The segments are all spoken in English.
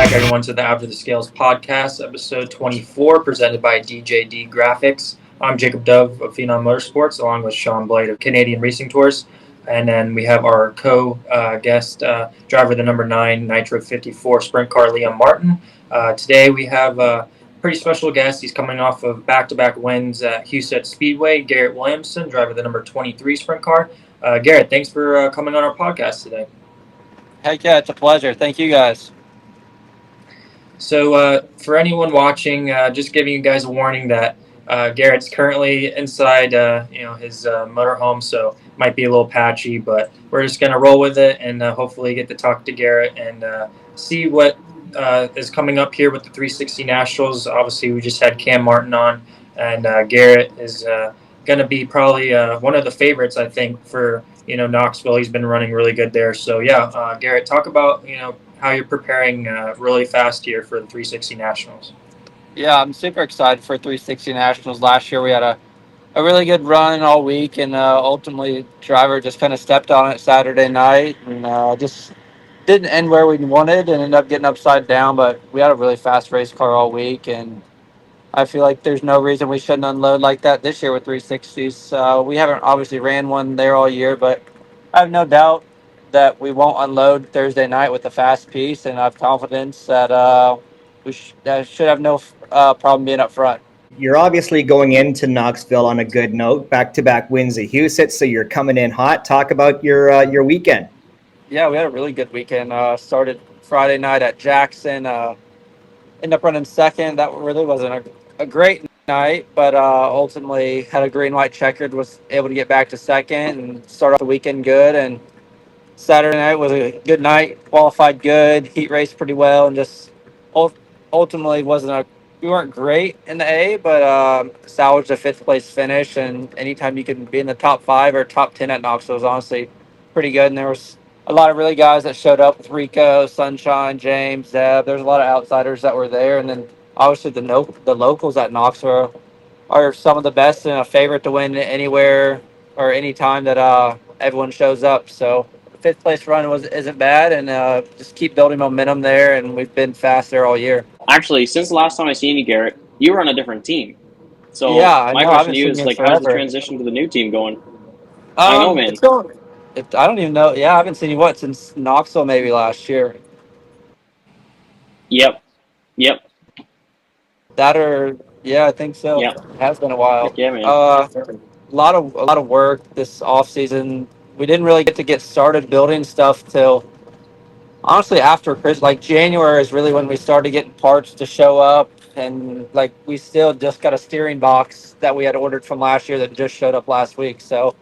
back, everyone, to the After the Scales podcast, episode 24, presented by DJD Graphics. I'm Jacob Dove of Phenom Motorsports, along with Shaun Blight of Canadian Racing Tours. And then we have our co-guest driver, the number 9 Nitro 54 Sprint Car, Liam Martin. Today we have a pretty special guest. He's coming off of back-to-back wins at Huset Speedway, Garrett Williamson, driver, the number 23 Sprint Car. Garrett, thanks for coming on our podcast today. Heck yeah, it's a pleasure. Thank you guys. So for anyone watching, just giving you guys a warning that Garrett's currently inside his motorhome, so might be a little patchy, but we're just going to roll with it and hopefully get to talk to Garrett and see what is coming up here with the 360 Nationals. Obviously, we just had Cam Martin on, and Garrett is going to be probably one of the favorites, I think, for Knoxville. He's been running really good there. So yeah, Garrett, talk about how you're preparing really fast here for the 360 Nationals. Yeah, I'm super excited for 360 Nationals. Last year we had a really good run all week, and ultimately driver just kind of stepped on it Saturday night and just didn't end where we wanted and ended up getting upside down. But we had a really fast race car all week, and I feel like there's no reason we shouldn't unload like that this year with 360s. We haven't obviously ran one there all year, but I have no doubt that we won't unload Thursday night with a fast piece, and I have confidence that we should have no problem being up front. You're obviously going into Knoxville on a good note, back-to-back wins at Huset, so you're coming in hot. Talk about your weekend. Yeah, we had a really good weekend. Started Friday night at Jackson. Ended up running second. That really wasn't a great night, but ultimately had a green-white checkered, was able to get back to second and start off the weekend good. And Saturday night was a good night, qualified good, heat raced pretty well, and just ultimately we weren't great in the A, but salvaged a 5th place finish. And anytime you can be in the top 5 or top 10 at Knoxville is honestly pretty good. And there was a lot of really guys that showed up with Rico, Sunshine, James, Zeb. There's a lot of outsiders that were there. And then obviously the locals at Knoxville are some of the best and a favorite to win anywhere or anytime that everyone shows up. So 5th place run isn't bad, and just keep building momentum there, and we've been fast there all year. Actually, since the last time I seen you, Garrett, you were on a different team. So yeah, my question to you is, how's the transition to the new team going? I know, man. I don't even know. Yeah, I haven't seen you since Knoxville maybe last year. Yep. Yeah, I think so. Yep. It has been a while. Heck yeah, man. A lot of work this off season. We didn't really get started building stuff till honestly after Christmas. Like January is really when we started getting parts to show up, and like we still just got a steering box that we had ordered from last year that just showed up last week. So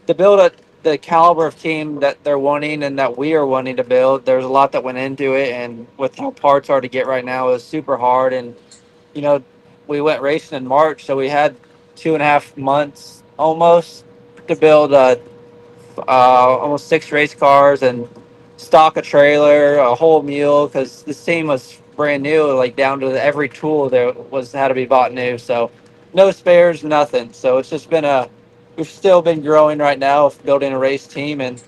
to build the caliber of team that they're wanting and that we are wanting to build, there's a lot that went into it, and with how parts are to get right now is super hard. And we went racing in March, so we had 2.5 months almost to build almost 6 race cars and stock a trailer, a whole mule, because this team was brand new, like down to every tool there had to be bought new. So no spares, nothing. So it's just we've still been growing right now, building a race team, and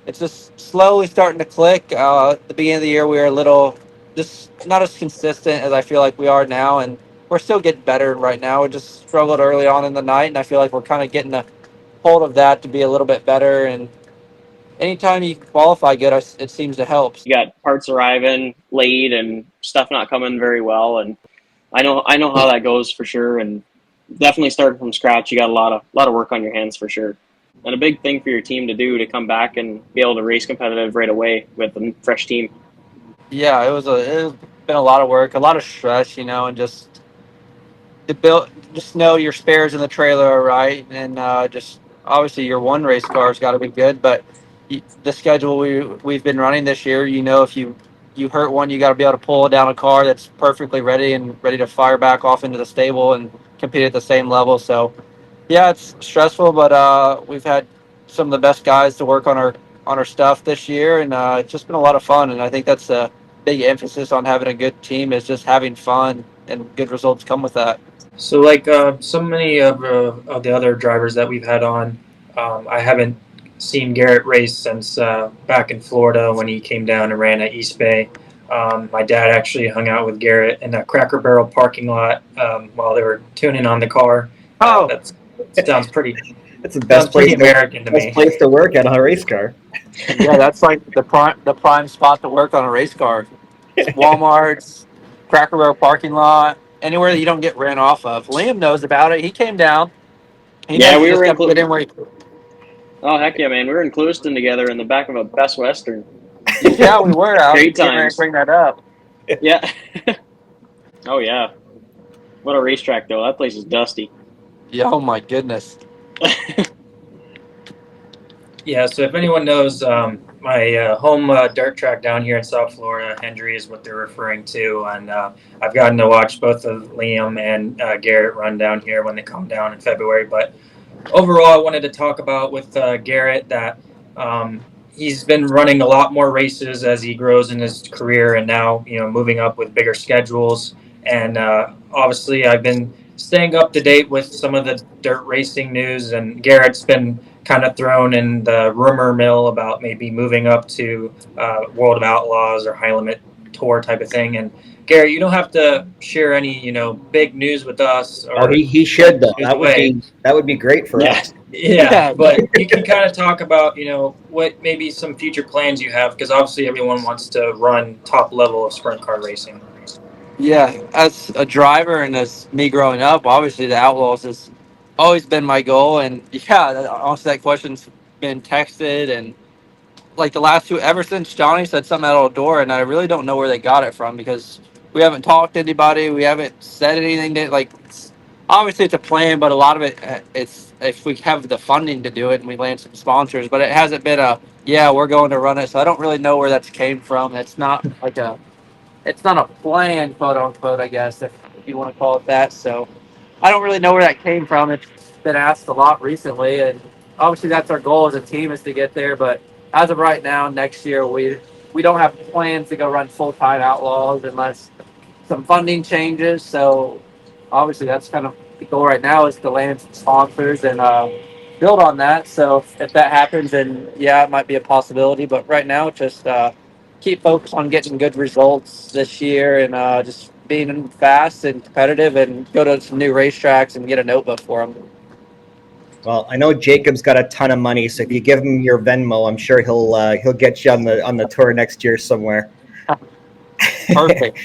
it's just slowly starting to click. At the beginning of the year, we were a little just not as consistent as I feel like we are now, and we're still getting better right now. We just struggled early on in the night, and I feel like we're kind of getting a hold of that to be a little bit better. And anytime you qualify good, it seems to help. You got parts arriving late and stuff not coming very well, and I know how that goes for sure. And definitely starting from scratch, you got a lot of work on your hands for sure. And a big thing for your team to do to come back and be able to race competitive right away with a fresh team. Yeah, it's been a lot of work, a lot of stress, and just to build, just know your spares in the trailer are right, and just obviously your one race car's got to be good. But the schedule we've been running this year, if you hurt one, you got to be able to pull down a car that's perfectly ready to fire back off into the stable and compete at the same level. So yeah, it's stressful, but we've had some of the best guys to work on our stuff this year, and it's just been a lot of fun. And I think that's a big emphasis on having a good team, is just having fun, and good results come with that. So like so many of the other drivers that we've had on, I haven't seen Garrett race since back in Florida when he came down and ran at East Bay. My dad actually hung out with Garrett in a Cracker Barrel parking lot while they were tuning on the car. Oh, That sounds pretty That's the sounds pretty American to best me. place to work at a race car. yeah, that's like the prime spot to work on a race car. Walmart's, Cracker Barrel parking lot, anywhere that you don't get ran off of. Liam knows about it. He came down. He Yeah, knows you we just were got to get in where you. Oh heck yeah, man! We were in Clewiston together in the back of a Best Western. Yeah, we were. I was Great getting ready to times. bring that up. Yeah. Oh yeah. What a racetrack though. That place is dusty. Yeah, oh my goodness. Yeah, so if anyone knows, my home dirt track down here in South Florida, Hendry is what they're referring to, and I've gotten to watch both of Liam and Garrett run down here when they come down in February. But overall, I wanted to talk about with Garrett that he's been running a lot more races as he grows in his career, and now moving up with bigger schedules. And obviously, I've been staying up to date with some of the dirt racing news, and Garrett's been kind of thrown in the rumor mill about maybe moving up to World of Outlaws or High Limit Tour type of thing. And Garrett, you don't have to share any big news with us Oh, or he send should though. news away. That would be great for Yeah. us. Yeah, Yeah, but you can kind of talk about what maybe some future plans you have, because obviously everyone wants to run top level of sprint car racing. yeah. As a driver and as me growing up, obviously the Outlaws has always been my goal. And yeah, honestly, that question's been texted and like the last two ever since Johnny said something out the door, and I really don't know where they got it from because we haven't talked to anybody, we haven't said anything that obviously it's a plan, but a lot of it it's if we have the funding to do it and we land some sponsors, but it hasn't been a yeah we're going to run it, so I don't really know where that's came from. It's not a plan, quote unquote, I guess if you want to call it that. So I don't really know where that came from. It's been asked a lot recently, and obviously that's our goal as a team is to get there. But as of right now, next year we don't have plans to go run full time Outlaws unless some funding changes. So obviously that's kind of the goal right now is to land some sponsors and build on that. So if that happens, then yeah, it might be a possibility. But right now, just keep focused on getting good results this year and just being fast and competitive and go to some new racetracks and get a notebook for them. Well, I know Jacob's got a ton of money, so if you give him your Venmo, I'm sure he'll get you on the tour next year somewhere. Perfect.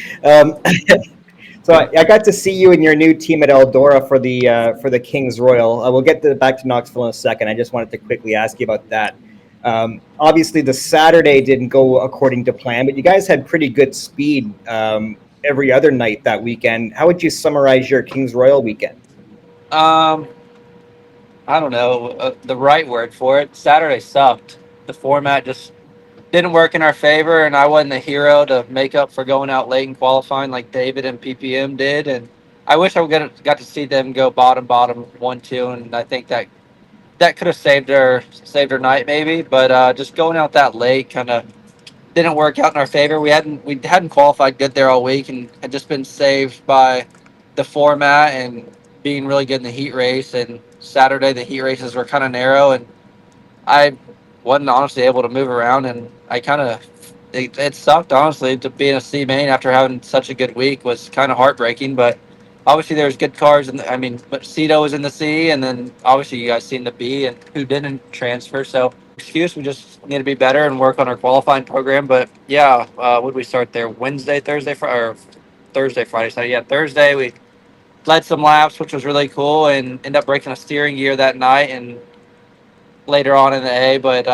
So I got to see you and your new team at Eldora for the Kings Royal. We'll get back to Knoxville in a second. I just wanted to quickly ask you about that. Obviously, the Saturday didn't go according to plan, but you guys had pretty good speed every other night that weekend. How would you summarize your Kings Royal weekend? I don't know the right word for it. Saturday sucked. The format just didn't work in our favor, and I wasn't the hero to make up for going out late in qualifying like David and PPM did. And I wish I got to see them go bottom 1-2, and I think that could have saved their night maybe. But just going out that late kind of didn't work out in our favor. We hadn't qualified good there all week, and had just been saved by the format and being really good in the heat race. And Saturday the heat races were kind of narrow, and I wasn't honestly able to move around, and I kind of it sucked honestly to be in a C main after having such a good week was kind of heartbreaking. But obviously there's good cars, and I mean, but Cito was in the C, and then obviously you guys seen the B and who didn't transfer. So excuse, we just need to be better and work on our qualifying program. But yeah, would we start there Wednesday, Thursday, or Thursday, Friday, Saturday? Yeah, Thursday we led some laps, which was really cool, and ended up breaking a steering gear that night and later on in the A. But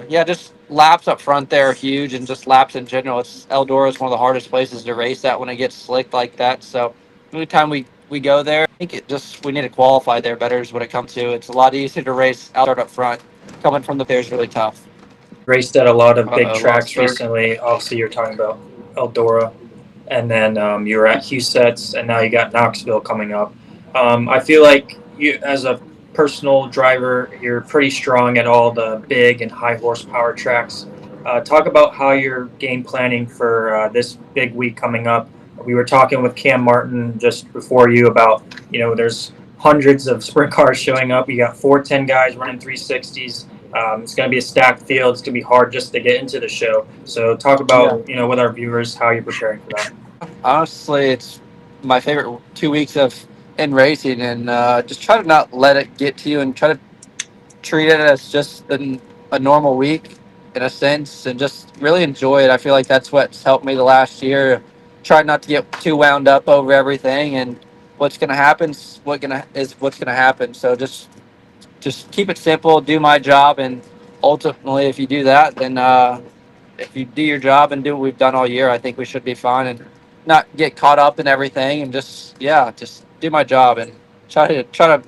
yeah, just laps up front there are huge, and just laps in general. Eldora is one of the hardest places to race at when it gets slick like that. So every time we go there, I think we need to qualify there better is what it comes to. It's a lot easier to race out up front. Coming from the there is really tough. Raced at a lot of big Lost tracks start. recently. Obviously, you're talking about Eldora, and then you were at Huset's, and now you got Knoxville coming up. I feel like you, as a personal driver, you're pretty strong at all the big and high horsepower tracks. Talk about how you're game planning for this big week coming up. We were talking with Cam Martin just before you about, there's hundreds of sprint cars showing up. You got 410 guys running 360s, It's going to be a stacked field. It's going to be hard just to get into the show. So talk Yeah. about, with our viewers, how you're preparing for that. Honestly, it's my favorite 2 weeks of in racing, and just try to not let it get to you, and try to treat it as just a normal week in a sense, and just really enjoy it. I feel like that's what's helped me the last year. Try not to get too wound up over everything, and what's going to happen is what's going to happen. So just keep it simple, do my job, and ultimately, if you do that, then if you do your job and do what we've done all year, I think we should be fine and not get caught up in everything, and just do my job and try to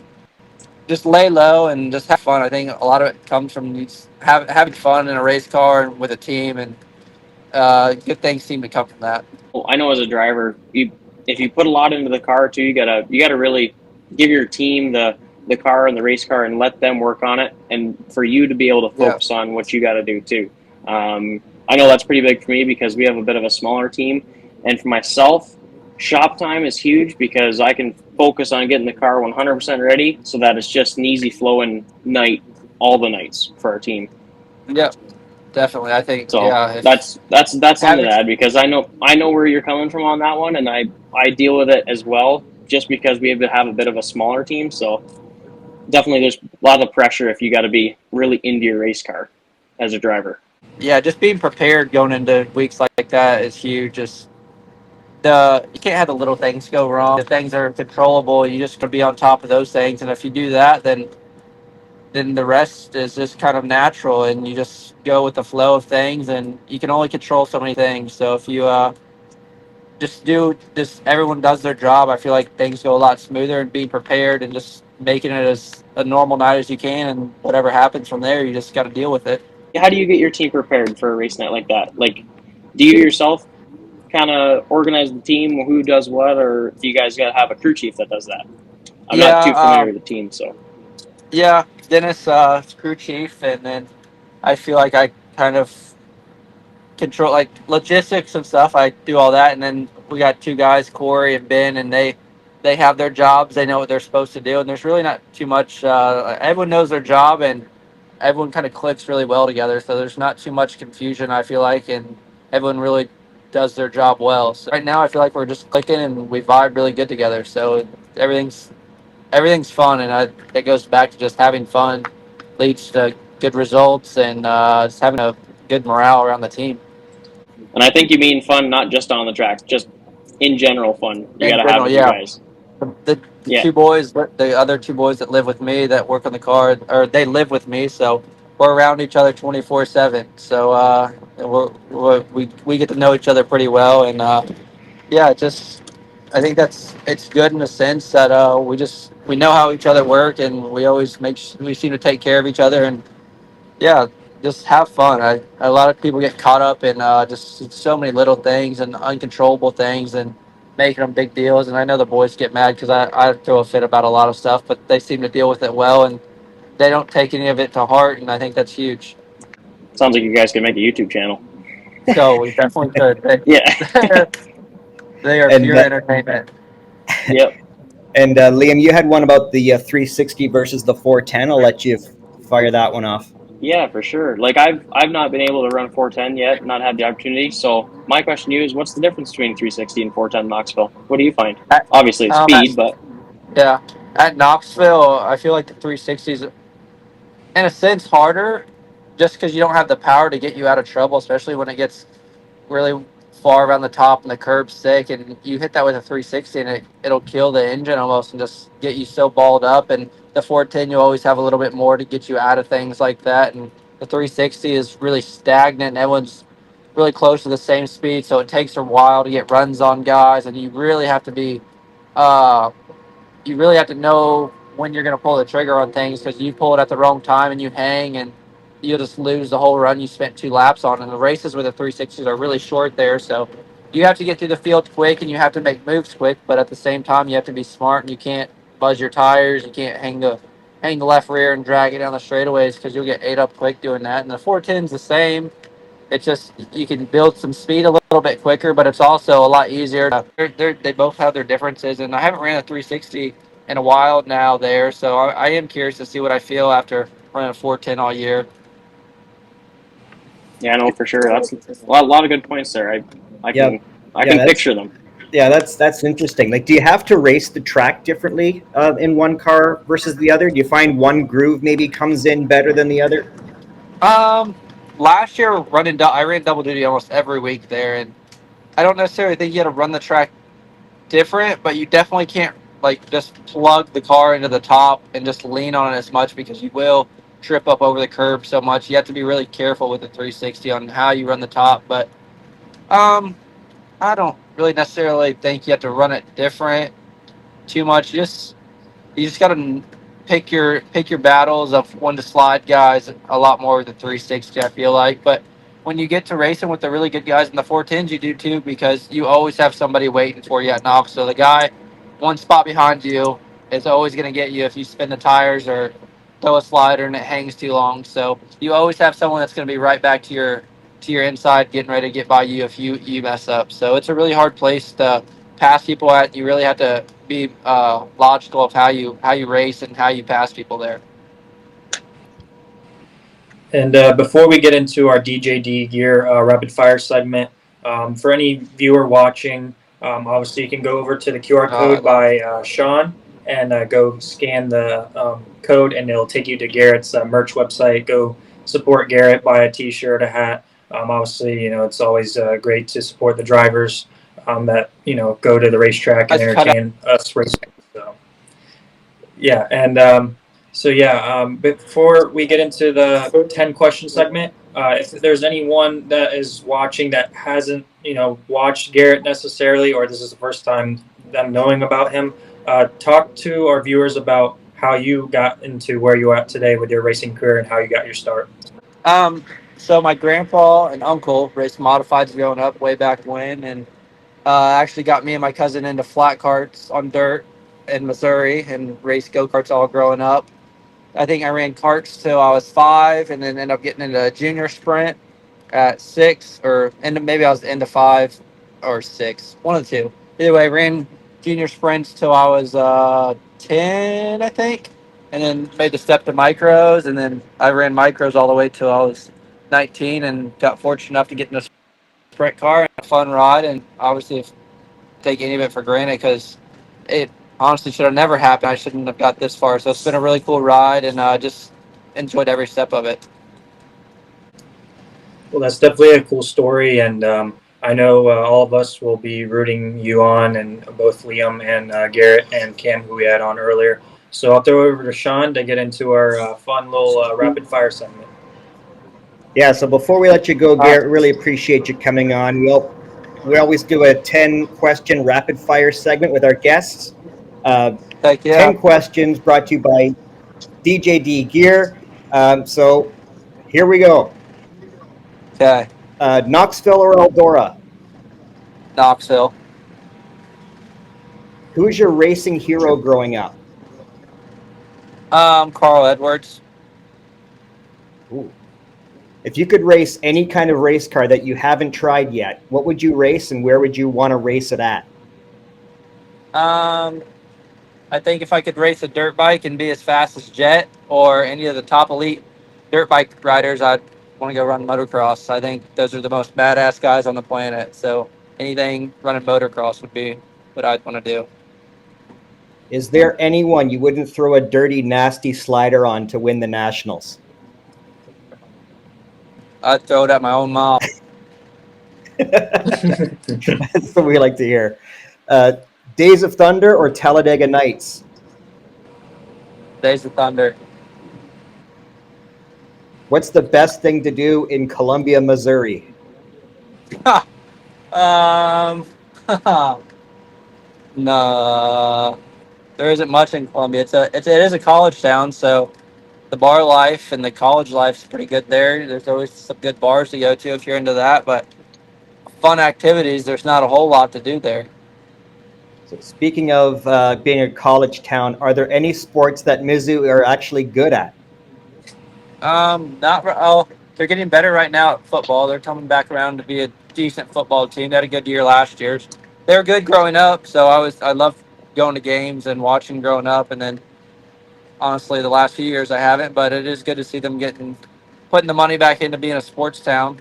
just lay low and just have fun. I think a lot of it comes from having fun in a race car and with a team, and good things seem to come from that. Well, I know as a driver, if you put a lot into the car too, you gotta really give your team the car and the race car and let them work on it, and for you to be able to Yeah, focus on what you got to do too. I know that's pretty big for me because we have a bit of a smaller team, and for myself, shop time is huge because I can focus on getting the car 100% ready so that it's just an easy flowing night all the nights for our team. yeah, definitely. I think So yeah, if that's something having to add because I know where you're coming from on that one, and I deal with it as well. Just because we have a bit of a smaller team, so definitely there's a lot of pressure if you got to be really into your race car as a driver. yeah, just being prepared going into weeks like that is huge. Just the you can't have the little things go wrong. The things are controllable. You just got to be on top of those things, and if you do that, then the rest is just kind of natural, and you just go with the flow of things, and you can only control so many things. So if you just everyone does their job, I feel like things go a lot smoother, and being prepared and just making it as a normal night as you can, and whatever happens from there, you just got to deal with it. How do you get your team prepared for a race night like that? Like, do you yourself kind of organize the team, who does what, or do you guys got to have a crew chief that does that? I'm not Yeah, too familiar with the team, so. yeah. Dennis, is crew chief, and then I feel like I kind of control like logistics and stuff. I do all that, and then we got two guys, Corey and Ben, and they have their jobs. They know what they're supposed to do, and there's really not too much. Everyone knows their job, and everyone kind of clicks really well together. So there's not too much confusion. I feel like, and everyone really does their job well. So right now, I feel like we're just clicking, and we vibe really good together. So everything's fun, and it goes back to just having fun leads to good results, and just having a good morale around the team. And I think you mean fun, not just on the tracks, just in general fun. You got In to have general, with your yeah. guys. The Yeah. two boys, the other two boys that live with me that work on the car, or they live with me, so we're around each other 24/7. So we get to know each other pretty well, and yeah, I think it's good in the sense that we know how each other work, and we always we seem to take care of each other, and yeah, just have fun. A lot of people get caught up in just so many little things and uncontrollable things and making them big deals. And I know the boys get mad because I throw a fit about a lot of stuff, but they seem to deal with it well, and they don't take any of it to heart. And I think that's huge. Sounds like you guys can make a YouTube channel. So we definitely could. Yeah. They are And pure entertainment. Yep. and Liam, you had one about the 360 versus the 410. I'll let you fire that one off. Yeah, for sure. Like I've not been able to run 410 yet, not had the opportunity. So my question to you is, what's the difference between 360 and 410 Knoxville? What do you find? At, Obviously, it's speed, but yeah, at Knoxville, I feel like the 360s in a sense harder just because you don't have the power to get you out of trouble, especially when it gets really far around the top and the curb's thick, and you hit that with a 360 and it'll kill the engine almost and just get you so balled up. And the 410, you always have a little bit more to get you out of things like that. And the 360 is really stagnant. Everyone's really close to the same speed, so it takes a while to get runs on guys, and uh, you really have to know when you're going to pull the trigger on things because you pull it at the wrong time and you hang and you'll just lose the whole run you spent 2 laps on. And the races with the 360s are really short there, so you have to get through the field quick and you have to make moves quick. But at the same time, you have to be smart and you can't buzz your tires. You can't hang the left rear and drag it down the straightaways because you'll get ate up quick doing that. And the 410's the same. It's just you can build some speed a little bit quicker, but it's also a lot easier. They both have their differences, and I haven't ran a 360 in a while now there, so I am curious to see what I feel after running a 410 all year. Yeah, no, for sure. That's a lot of good points there. I Yeah, can yeah, picture them. that's interesting. Like, do you have to race the track differently in one car versus the other? Do you find one groove maybe comes in better than the other? Last year I ran double duty almost every week there, and I don't necessarily think you had to run the track different, but you definitely can't like just plug the car into the top and just lean on it as much because you will trip up over the curb so much. You have to be really careful with the 360 on how you run the top, but um, I don't really necessarily think you have to run it different too much. You just got to pick your battles of when to slide guys a lot more with the 360. I feel like, but when you get to racing with the really good guys in the 410s, you do too because you always have somebody waiting for you at Knox. So the guy one spot behind you is always going to get you if you spin the tires or throw a slider and it hangs too long. So you always have someone that's going to be right back to your inside, getting ready to get by you if you mess up. So it's a really hard place to pass people at. You really have to be logical of how you race and how you pass people there. And before we get into our DJD Gear rapid fire segment, for any viewer watching, obviously you can go over to the QR code by Shaun and go scan the code, and it'll take you to Garrett's merch website. Go support Garrett, buy a T-shirt, a hat. Obviously, it's always great to support the drivers that go to the racetrack and entertain us racing. So, yeah, and before we get into the 10 question segment, if there's anyone that is watching that hasn't, watched Garrett necessarily, or this is the first time them knowing about him, talk to our viewers about how you got into where you are at today with your racing career and how you got your start. So my grandpa and uncle raced modifieds growing up way back when, and actually got me and my cousin into flat carts on dirt in Missouri and raced go-karts all growing up. I think I ran karts till I was 5, and then ended up getting into a junior sprint at 6, or maybe I was into 5 or 6, one of the two. Either way, I ran junior sprints till I was 10, I think, and then made the step to micros, and then I ran micros all the way till I was 19, and got fortunate enough to get in a sprint car and a fun ride, and obviously take any of it for granted because it honestly should have never happened. I shouldn't have got this far. So it's been a really cool ride, and just enjoyed every step of it. Well, that's definitely a cool story, and I know all of us will be rooting you on, and both Liam and Garrett and Cam, who we had on earlier. So I'll throw it over to Shaun to get into our fun little rapid fire segment. Yeah, so before we let you go, Garrett, really appreciate you coming on. We always do a 10-question rapid fire segment with our guests. Heck yeah. 10 questions brought to you by DJD Gear. So here we go. Okay. Knoxville or Eldora? Knoxville. Who's your racing hero growing up? Carl Edwards. Ooh. If you could race any kind of race car that you haven't tried yet, what would you race and where would you want to race it at? I think if I could race a dirt bike and be as fast as Jet or any of the top elite dirt bike riders, I'd want to go run motocross. I think those are the most badass guys on the planet. So anything running motocross would be what I'd want to do. Is there anyone you wouldn't throw a dirty, nasty slider on to win the Nationals? I'd throw it at my own mom. That's what we like to hear. Days of Thunder or Talladega Nights? Days of Thunder. What's the best thing to do in Columbia, Missouri? No, there isn't much in Columbia. It is a college town, so the bar life and the college life's pretty good there. There's always some good bars to go to if you're into that, but fun activities, there's not a whole lot to do there. So speaking of being a college town, are there any sports that Mizzou are actually good at? They're getting better right now at football. They're coming back around to be a decent football team. They had a good year last year. They were good growing up, so I loved going to games and watching growing up, and then Honestly, the last few years I haven't, but it is good to see them putting the money back into being a sports town.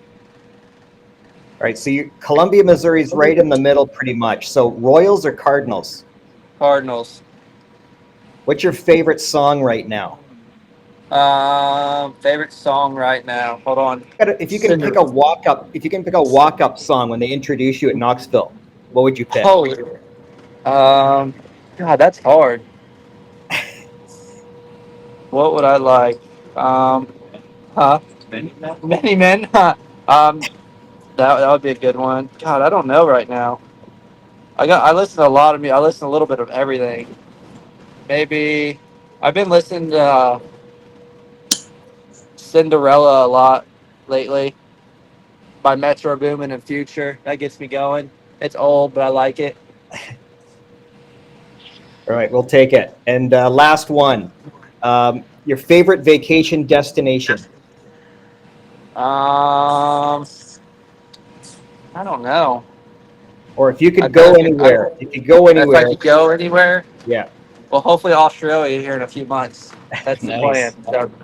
All right, so Columbia, Missouri's right in the middle pretty much. So Royals or Cardinals? Cardinals. What's your favorite song right now? Favorite song right now. Hold on. If you can pick a walk-up song when they introduce you at Knoxville, what would you pick? Oh, God, that's hard. What would I like? Huh? Many Men. That would be a good one. God, I don't know right now. I listen to a lot of I listen to a little bit of everything. Maybe I've been listening to Cinderella a lot lately by Metro Boomin and Future. That gets me going. It's old, but I like it. All right, we'll take it. And last one, your favorite vacation destination? I don't know. Or if you could go anywhere, If I could go anywhere, yeah. well, hopefully Australia here in a few months. That's the Nice. plan.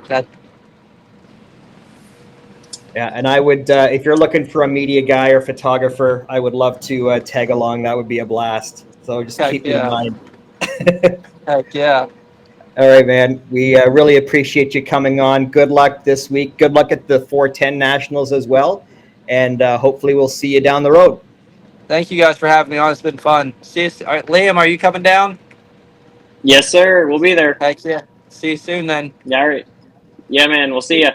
So Yeah, and I would, if you're looking for a media guy or photographer, I would love to tag along. That would be a blast. So just keep it in mind. Heck yeah. All right, man. We really appreciate you coming on. Good luck this week. Good luck at the 410 Nationals as well. And hopefully we'll see you down the road. Thank you guys for having me on. It's been fun. See you. All right, Liam, are you coming down? Yes, sir. We'll be there. Heck yeah. See you soon then. All right. Yeah, man. We'll see ya.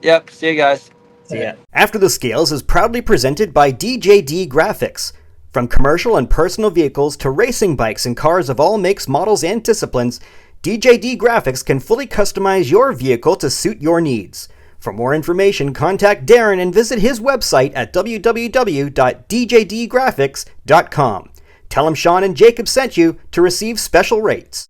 Yep. See you guys. See ya. After the Scales is proudly presented by DJD Graphics. From commercial and personal vehicles to racing bikes and cars of all makes, models, and disciplines, DJD Graphics can fully customize your vehicle to suit your needs. For more information, contact Darren and visit his website at www.djdgraphics.com. Tell him Shaun and Jacob sent you to receive special rates.